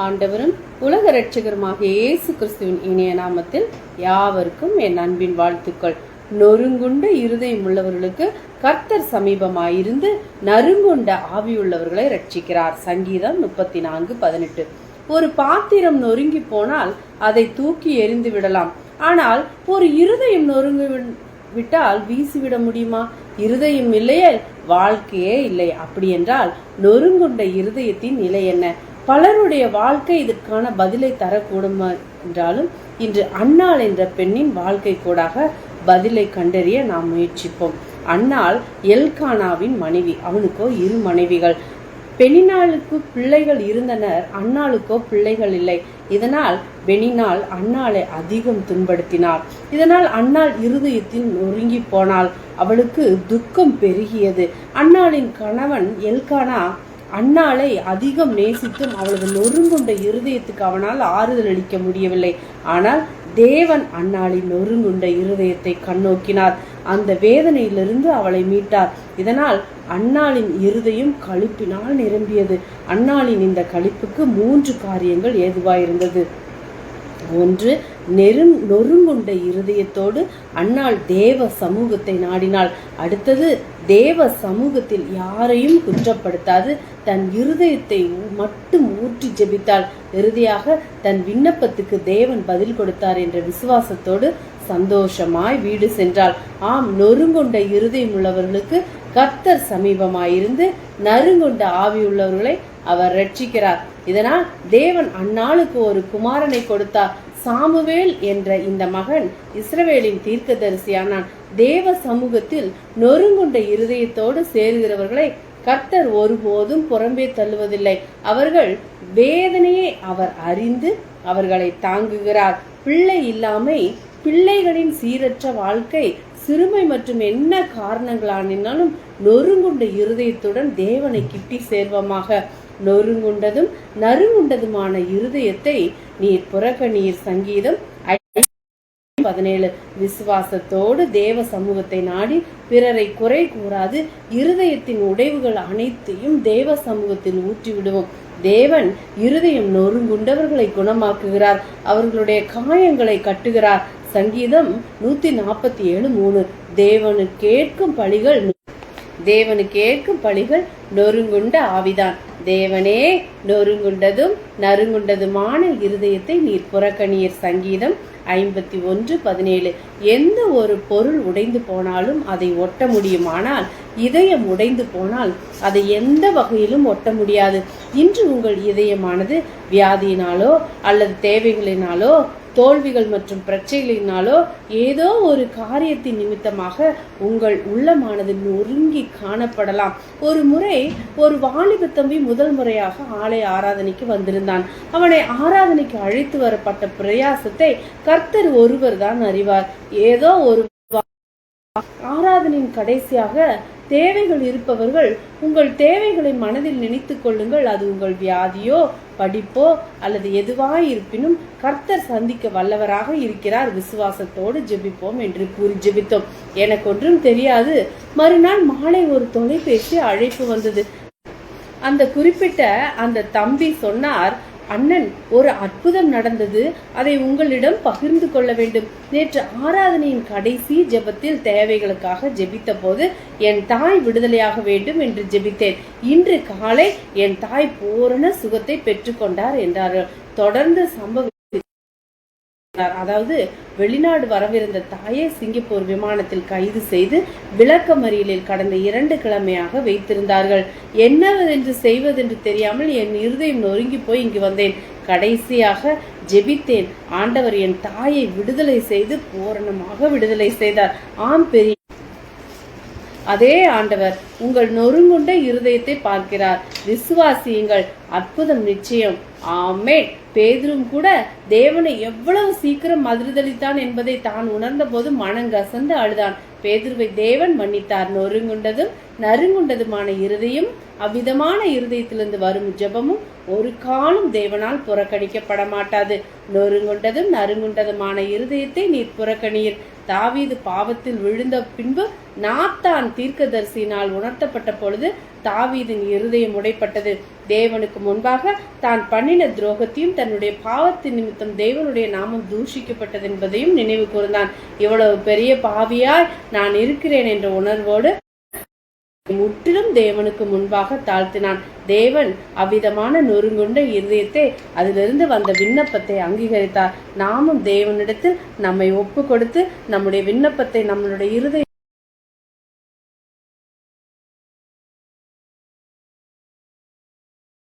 ஆண்டவரும் உலக இரட்சகருமாகிய இயேசு கிறிஸ்துவின் இனிய நாமத்தில் யாவருக்கும் என் அன்பின் வாழ்த்துக்கள். நொறுங்குண்ட இருதயம் உள்ளவர்களுக்கு கர்த்தர் சமீபமாயிருந்து நறுங்குண்ட ஆவியுள்ளவர்களை ரட்சிக்கிறார். சங்கீதம் 34:18. ஒரு பாத்திரம் நொறுங்கி போனால் அதை தூக்கி எறிந்து விடலாம். ஆனால் ஒரு இருதயம் நொறுங்கி விட்டால் வீசிவிட முடியுமா? இருதயம் இல்லையே வாழ்க்கையே இல்லை. அப்படி என்றால் நொறுங்குண்ட இருதயத்தின் நிலை என்ன? பலருடைய வாழ்க்கை இதற்கான பதிலை தரக்கூடும் என்றாலும் இன்று அன்னாள் என்ற பெண்ணின் வாழ்க்கை கூடாக பதிலை கண்டறிய நாம் முயற்சிப்போம். அன்னாள் எல்கானாவின் மனைவி. அவனுக்கோ 2 மனைவிகள். பெனினாளுக்கு பிள்ளைகள் இருந்தனர், அன்னாளுக்கோ பிள்ளைகள் இல்லை. இதனால் பெனினாள் அன்னாளை அதிகம் துன்படுத்தினாள். இதனால் அன்னாள் இருதயத்தில் நொறுங்கி போனாள். அவளுக்கு துக்கம் பெருகியது. அன்னாளின் கணவன் எல்கானா அன்னாளை அதிகம் நேசித்தும் அவளது நொறுங்குண்ட இருதயத்துக்கு அவனால் ஆறுதல் அளிக்க முடியவில்லை. ஆனால் தேவன் அன்னாளின் நொறுங்குண்ட இருதயத்தை கண்ணோக்கினார். அந்த வேதனையிலிருந்து அவளை மீட்டார். இதனால் அன்னாளின் இருதயம் களிப்பினால் நிரம்பியது. அன்னாளின் இந்த களிப்புக்கு 3 காரியங்கள் ஏதுவாயிருந்தது. 1. நொறுங்குண்ட இருதயத்தோடு அன்னாள் தேவ சமூகத்தை நாடினாள். அடுத்தது, தேவ சமூகத்தில் யாரையும் குற்றப்படுத்தாது தன் இருதயத்தை மட்டும் ஊற்றி ஜெபித்தாள். இறுதியாக தன் விண்ணப்பத்துக்கு தேவன் பதில் கொடுத்தார் என்ற விசுவாசத்தோடு சந்தோஷமாய் வீடு சென்றாள். ஆம், நொறுங்குண்ட இருதயம் உள்ளவர்களுக்கு கர்த்தர் சமீபமாயிருந்து நறுங்குண்ட ஆவியுள்ளவர்களை அவர் ரட்சிக்கிறார். இதனால் தேவன் அந்நாளுக்கு ஒரு குமாரனை கொடுத்தார். சாமுவேல் என்ற இந்த மகன் இஸ்ரவேலின் தீர்க்கதரிசியானான். தேவ சமூகத்தில் நொறுங்குண்ட இருதயத்தோடு சேருகிறவர்களை கர்த்தர் ஒருபோதும் புறம்பே தள்ளுவதில்லை. அவர்கள் வேதனையை அவர் அறிந்து அவர்களை தாங்குகிறார். பிள்ளை இல்லாமை, பிள்ளைகளின் சீரற்ற வாழ்க்கை, சிறுமை மற்றும் என்ன காரணங்களானாலும் நொறுங்குண்ட இருதயத்துடன் தேவனை கிட்டி சேர்வமாக. நொறுங்குண்டதும் நறுங்குண்டதுமான இருதயத்தை நீர் புறக்கணீர். சங்கீதம் 17. விசுவாசத்தோடு தேவ சமூகத்தை நாடி பிறரை குறை கூறாது இருதயத்தின் உடைவுகள் அனைத்தையும் தேவ சமூகத்தில் ஊற்றி விடுவோம். தேவன் இருதயம் நொறுங்குண்டவர்களை குணமாக்குகிறார், அவர்களுடைய காயங்களை கட்டுகிறார். சங்கீதம் 147:3. தேவனுக்கு கேட்கும் பழிகள் நொறுங்குண்ட ஆவிதான். தேவனே, நொறுங்குண்டதும் நறுங்குண்டதுமான இருதயத்தை நீர் புறக்கணீர். சங்கீதம் 51:17. எந்த ஒரு பொருள் உடைந்து போனாலும் அதை ஒட்ட முடியும். ஆனால் இதயம் உடைந்து போனால் அதை எந்த வகையிலும் ஒட்ட முடியாது. இன்று உங்கள் இதயமானது வியாதியினாலோ அல்லது தேவைகளினாலோ தோல்விகள் மற்றும் பிரச்சனைகளினாலோ ஏதோ ஒரு காரியத்தின் நிமித்தமாக உங்கள் உள்ளமானது நொறுங்கி காணப்படலாம். ஒரு முறை ஒரு வாலிப தம்பி முதல் முறையாக ஆலய ஆராதனைக்கு வந்திருந்தான். அவனை ஆராதனைக்கு அழைத்து வரப்பட்ட பிரயாசத்தை கர்த்தர் ஒருவர் தான் அறிவார். ஏதோ ஒரு ஆராதனையின் கடைசியாக தேவைகள் இருப்பவர்கள் உங்கள் தேவைகளை மனதில் நினைத்து கொள்ளுங்கள். அது உங்கள் வியாதியோ படிப்போ அல்லது எதுவாயிருப்பினும் கர்த்தர் சந்திக்க வல்லவராக இருக்கிறார். விசுவாசத்தோடு ஜெபிப்போம் என்று கூறி ஜெபித்தோம். எனக்கு ஒன்றும் தெரியாது. மறுநாள் மாலை ஒரு தொலைபேசி அழைப்பு வந்தது. அந்த குறிப்பிட்ட அந்த தம்பி சொன்னார், அண்ணன், ஒரு அற்புதம் நடந்தது, அதை உங்களிடம் பகிர்ந்து கொள்ள வேண்டும். நேற்று ஆராதனையின் கடைசி ஜெபத்தில் தேவைகளுக்காக ஜெபித்த போது என் தாய் விடுதலையாக வேண்டும் என்று ஜெபித்தேன். இன்று காலை என் தாய் பூரண சுகத்தை பெற்றுக்கொண்டார் என்றார்கள். தொடர்ந்து அதாவது வெளிநாடு வரவிருந்த தாயை சிங்கப்பூர் விமானத்தில் கைது செய்து விளக்கமறியலில் கடந்த 2 கிழமையாக வைத்திருந்தார்கள். என்னவென்று செய்வதென்று தெரியாமல் என் இருதயம் நொறுங்கி போய் இங்கு வந்தேன். கடைசியாக ஜெபித்தேன். ஆண்டவர் என் தாயை விடுதலை செய்து பூரணமாக விடுதலை செய்தார். ஆம், பெரிய அதே ஆண்டவர் உங்கள் நொறுங்குண்ட இருதயத்தை பார்க்கிறார். விசுவாசியுங்கள், அற்புதம் நிச்சயம். ஆமென். பேதுரும் கூட தேவனை எவ்வளவு சீக்கிரம் மறுதலித்தான் என்பதை தான் உணர்ந்த போது மனங்கசந்து அழுதான். பேதுருவை தேவன் மன்னித்தார். நொறுங்குண்டதும் நறுங்குண்டதுமான இருதயம், அவ்விதமான இருதயத்திலிருந்து வரும் ஜெபமும் ஒரு காலம் தேவனால் புறக்கணிக்கப்பட மாட்டாது. நொறுங்குண்டதும் நறுங்குண்டதுமான இருதயத்தை நீர் புறக்கணீர். தாவீது பாவத்தில் விழுந்த பின்பு நாத்தான் தீர்க்கதரிசியினால் உணர்த்தப்பட்ட பொழுது தாவீதின் இருதயம் உடைப்பட்டது. தேவனுக்கு முன்பாக தான் பண்ணின துரோகத்தையும் தன்னுடைய பாவத்தின் நிமித்தம் தேவனுடைய நாமம் தூஷிக்கப்பட்டது என்பதையும் நினைவு கூர்ந்தான். இவ்வளவு பெரிய பாவியாய் நான் இருக்கிறேன் என்ற உணர்வோடு முற்றிலும் தேவனுக்கு முன்பாக தாழ்த்தினான். தேவன் அவ்விதமான நொறுங்குண்ட இருதயத்தை, அதிலிருந்து வந்த விண்ணப்பத்தை அங்கீகரித்தார். நாமும் தேவனிடத்தில் நம்மை ஒப்பு கொடுத்து நம்முடைய விண்ணப்பத்தை, நம்மளுடைய இருதய